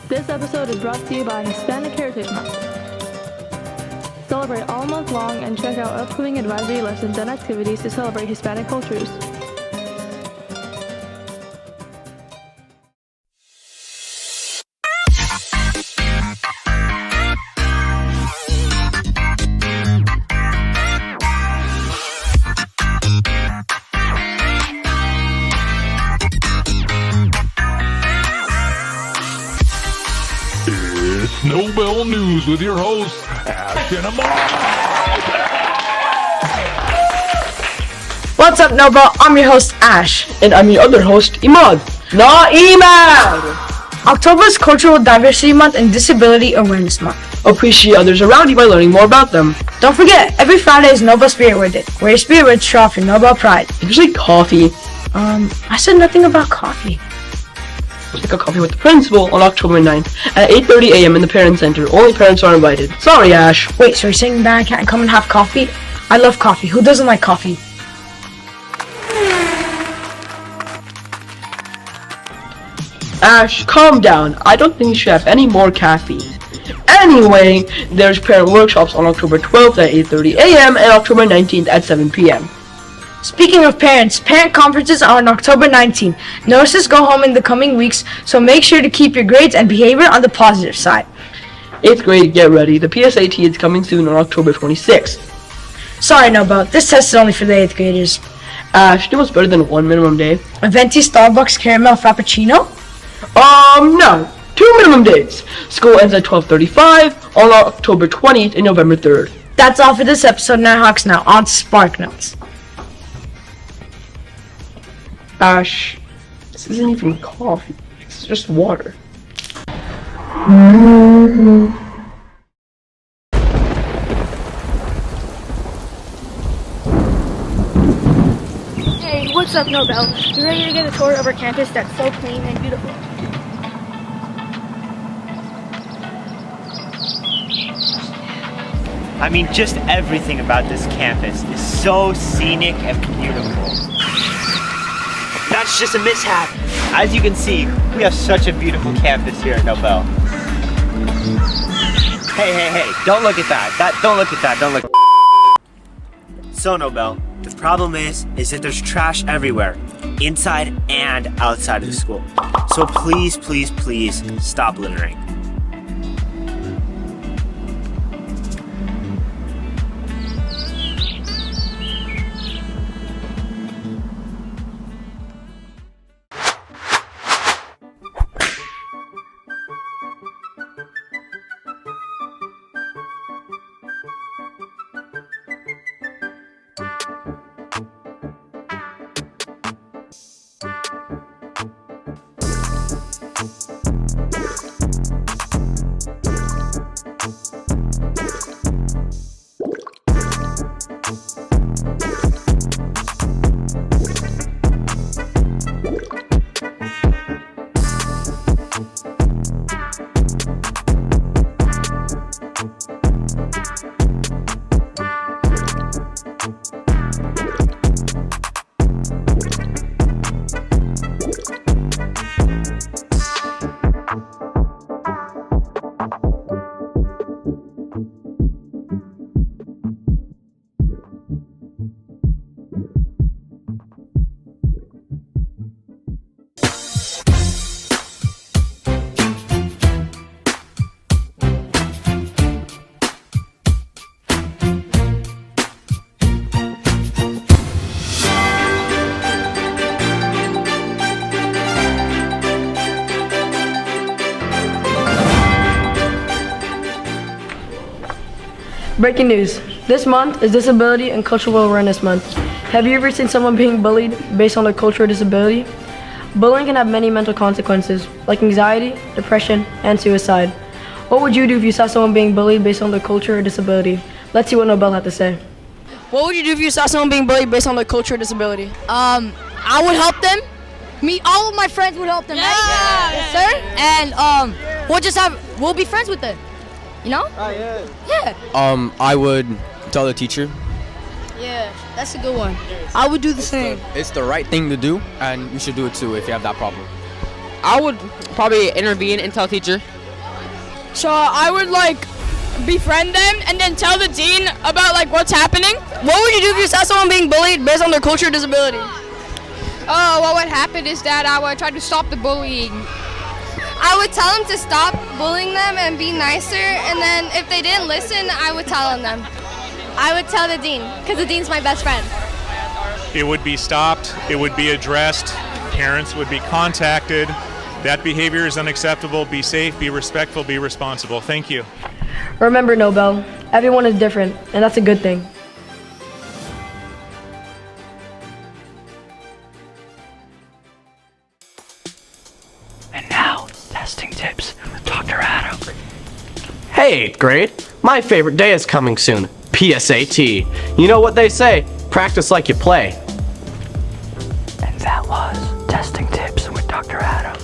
This episode is brought to you by Hispanic Heritage Month. Celebrate all month long and check out upcoming advisory lessons and activities to celebrate Hispanic cultures. It's Nobel News with your hosts, Ash and Ahmad. What's up, Nobel? I'm your host, Ash. And I'm your other host, Imad. October is Cultural Diversity Month and Disability Awareness Month. Appreciate others around you by learning more about them. Don't forget, every Friday is Nobel Spirit Day, where your spirit would show off your Nobel pride. Did you say coffee? I said nothing about coffee. Let's take a coffee with the principal on October 9th at 8:30 a.m. in the Parent Center. Only parents are invited. Sorry, Ash. Wait, so you're saying that I can't come and have coffee? I love coffee. Who doesn't like coffee? Ash, calm down. I don't think you should have any more caffeine. Anyway, there's parent workshops on October 12th at 8:30 a.m. and October 19th at 7 p.m. Speaking of parents, parent conferences are on October 19th. Nurses go home in the coming weeks, so make sure to keep your grades and behavior on the positive side. 8th grade, get ready. The PSAT is coming soon on October 26th. Sorry, Nobel. This test is only for the 8th graders. Ash, do what's better than one minimum day? A venti Starbucks caramel frappuccino? No. 2 minimum days. School ends at 12:35 on October 20th and November 3rd. That's all for this episode. Nighthawks now on to Sparknotes. Ash, this isn't even coffee. It's just water. Hey, what's up, Nobel? You ready to get a tour of our campus that's so clean and beautiful? I mean, just everything about this campus is so scenic and beautiful. That's just a mishap. As you can see, we have such a beautiful campus here at Nobel. Hey, don't look at that. Don't look at that. So, Nobel, the problem is that there's trash everywhere, inside and outside of the school. So please stop littering. Breaking news. This month is Disability and Cultural Awareness Month. Have you ever seen someone being bullied based on their culture or disability? Bullying can have many mental consequences, like anxiety, depression, and suicide. What would you do if you saw someone being bullied based on their culture or disability? Let's see what Nobel had to say. What would you do if you saw someone being bullied based on their culture or disability? I would help them. All of my friends would help them, right? Yes, sir. And we'll be friends with them. You know? Oh, yeah. Yeah. I would tell the teacher. Yeah, that's a good one. I would do the same. It's the right thing to do, and you should do it too if you have that problem. I would probably intervene and tell teacher So I would like befriend them and then tell the dean about like what's happening. What would you do if you saw someone being bullied based on their culture or disability? Oh, what would happen is that I would try to stop the bullying. I would tell them to stop bullying them and be nicer, and then if they didn't listen, I would tell them. I would tell the dean, because the dean's my best friend. It would be stopped, it would be addressed, parents would be contacted. That behavior is unacceptable. Be safe, be respectful, be responsible. Thank you. Remember, Nobel, everyone is different, and that's a good thing. And now, testing tips with Dr. Adam. Hey, 8th grade. My favorite day is coming soon. PSAT. You know what they say, practice like you play. And that was testing tips with Dr. Adam.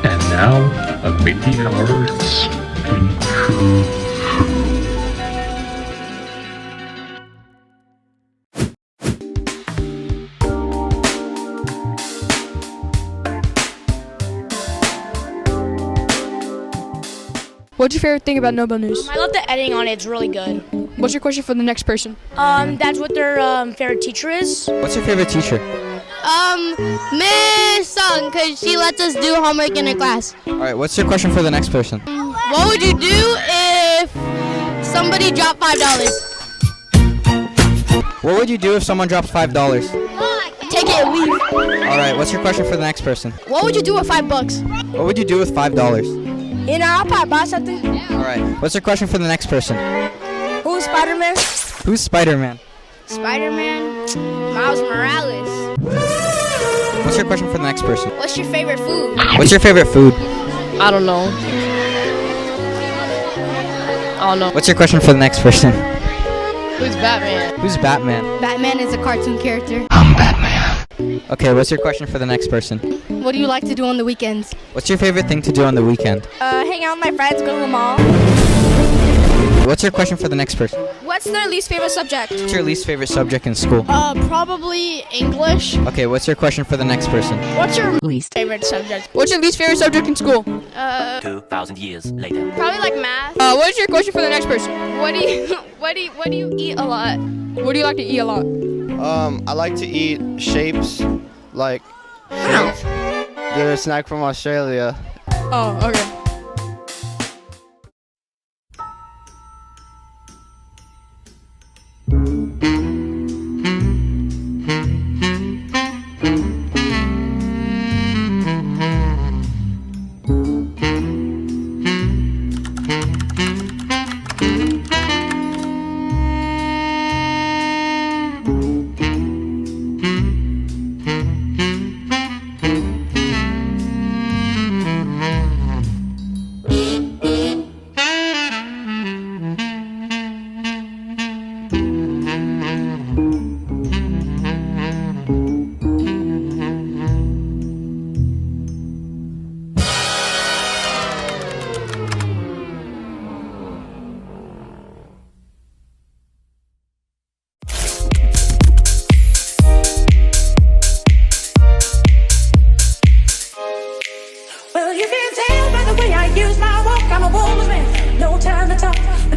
And now, a Mickey Arts feature. What's your favorite thing about Nobel News? I love the editing on it. It's really good. What's your question for the next person? That's what their favorite teacher is. What's your favorite teacher? Miss Sung, because she lets us do homework in her class. All right, what's your question for the next person? What would you do if somebody dropped $5? What would you do if someone dropped $5? Take it and leave. All right, what's your question for the next person? What would you do with $5? What would you do with $5? I'll probably buy something. All right, what's your question for the next person? Who's Spider-Man? Who's Spider-Man? Spider-Man, Miles Morales. What's your question for the next person? What's your favorite food? What's your favorite food? I don't know. I don't know. What's your question for the next person? Who's Batman? Who's Batman? Batman is a cartoon character. Okay, what's your question for the next person? What do you like to do on the weekends? What's your favorite thing to do on the weekend? Hang out with my friends, go to the mall. What's your question for the next person? What's their least favorite subject? What's your least favorite subject in school? Probably English. Okay, what's your question for the next person? What's your least favorite subject? What's your least favorite subject in school? 2,000 years later. Probably like math. What's your question for the next person? What do you eat a lot? What do you like to eat a lot? I like to eat shapes, like they're a snack from Australia. Oh, okay. Well, you can tell by the way I use my walk, I'm a woman. no time to talk.